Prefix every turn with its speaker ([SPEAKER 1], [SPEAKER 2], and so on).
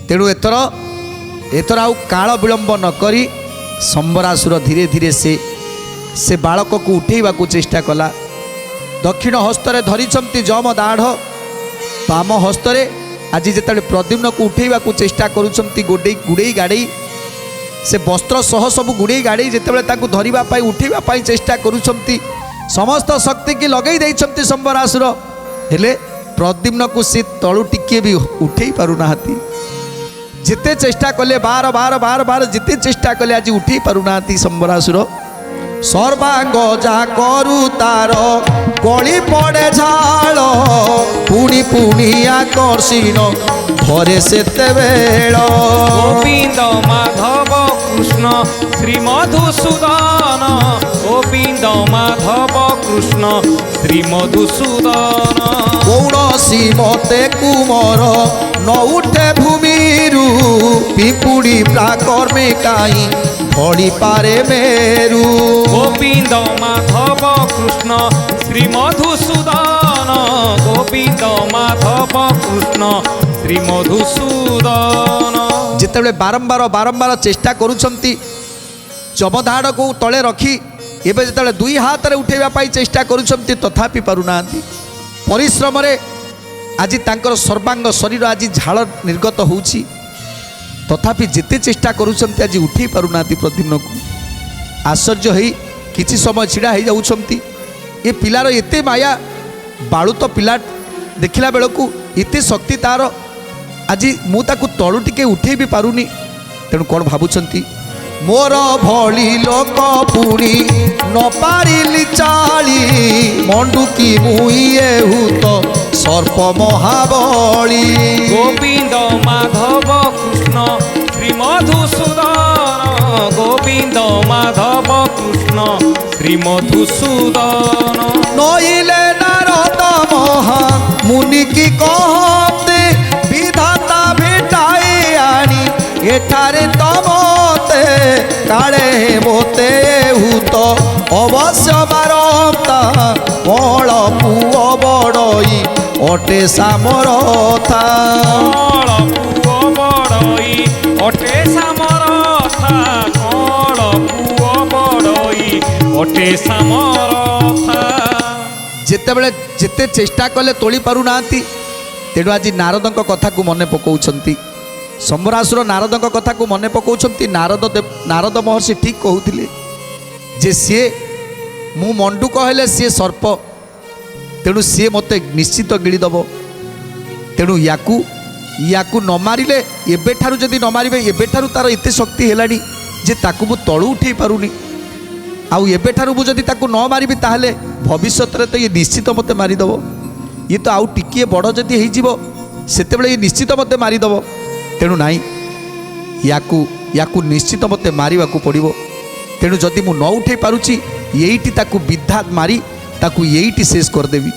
[SPEAKER 1] तेणु एथर आउ काल विलंब नकरी संबरासुर धीरे धीरे से बालक को उठेवा चेष्टा कला। दक्षिण हस्तरे धरिछंती जम दाढ़, बाम हस्तरे आज जिते प्रद्युम्न को उठेवा चेष्टा करुछंती गुड़े गाड़े से वस्त्र सह सब गुड़े गाड़े जिते धरवाई उठेवा चेष्टा करुछंती समस्त शक्ति की लगई देइछंती संबरासुर। हेले प्रद्युम्न को सी तलु टिके भी उठे पारुना, जिते चेष्टा कले बार बार बार बार जिते चेष्टा कले आज उठे पारुना संबरासुर। सर्वांग जा करू तार गली पड़े झाल, पुणी पुणी आकर्षण धरे सेते बेल।
[SPEAKER 2] गोविंद माधव कृष्ण श्री मधुसूदन, गोविंद माधव कृष्ण श्री मधुसूदन।
[SPEAKER 1] कौनसी मते कुमर न उठे भूमिरू, पिपुड़ी प्राकर्मे काई भड़ी पारे मेरू।
[SPEAKER 2] गोविंद माधव कृष्ण श्री मधुसूदन, गोविंद माधव कृष्ण श्री मधुसूदन।
[SPEAKER 1] जिते बारंबार बारंबार चेष्टा करुछंती जमधाड़ को तले रखी एबे जिते दुई हाथ रे उठेवा चेष्टा करुछंती तथापि पारुना। परिश्रम रे आज तांकर सर्वांग शरीर आज झाड़ निर्गत होउछि, तथापि जिते चेष्टा करुछंती आज उठे पारुना प्रद्युम्न को। आश्चर्य होई किछि समय छिड़ा हो जाउछंती। ए पिलार एते माया, बाळुत पिला देखिला बेलकू एते शक्ति तार, आज मु ताकू तळु टिके उठे भी पारुनी। तेणु कौन भावुंट मोर भली लोक पुणी न पारिली चाली, मंडुकी मुए हूत सर्प महाबली।
[SPEAKER 2] गोविंद माधव कृष्ण श्री मधुसूदन, गोविंद माधव कृष्ण श्री मधुसूदन।
[SPEAKER 1] नइले नारद महा मुनि की कहते, विधाता भेटाई आनी एठारे तमते, काले मोते हूत अवश्य मारता, बल पुओ बड़ई अटे सामरथा।
[SPEAKER 2] कल पुओ बड़ई अटे सामरथा, कल पुओ बड़ई अटे सामरथा।
[SPEAKER 1] जेतेबेले जेते चेष्टा कले तोली पारुना, तेणु आज नारद कथा को मने पकाउछंती। संबरासुर नारद कथा को मने पकाउछंती। नारद महर्षि ठीक कहूथिले जे सी मु मंडूक हेले सी सर्प, तेणु सी मते निश्चित गिड़ीदब। तेणु याकू न मारिले एबेठारु जदि न मारिबे, एबेठारु तार एते शक्ति हेलानी जे ताकू मु तळु उठेई पारुनी। आउ एबेठारु मु जदि ताकू न मारिबी ताहले भविष्यत रे तो ये निश्चित मते मारिदब। ये तो आउ टिकिए बड़ जदि हेजिबो सेतेबेले ये निश्चित मते मारिदब। तेणु नाई याकू निश्चित मते मारिबाकू पड़िबो। तेणु जदि मु न उठेई पारुची, एइटी ताकू विधा मारी ताकू एइटी शेष करदेवी।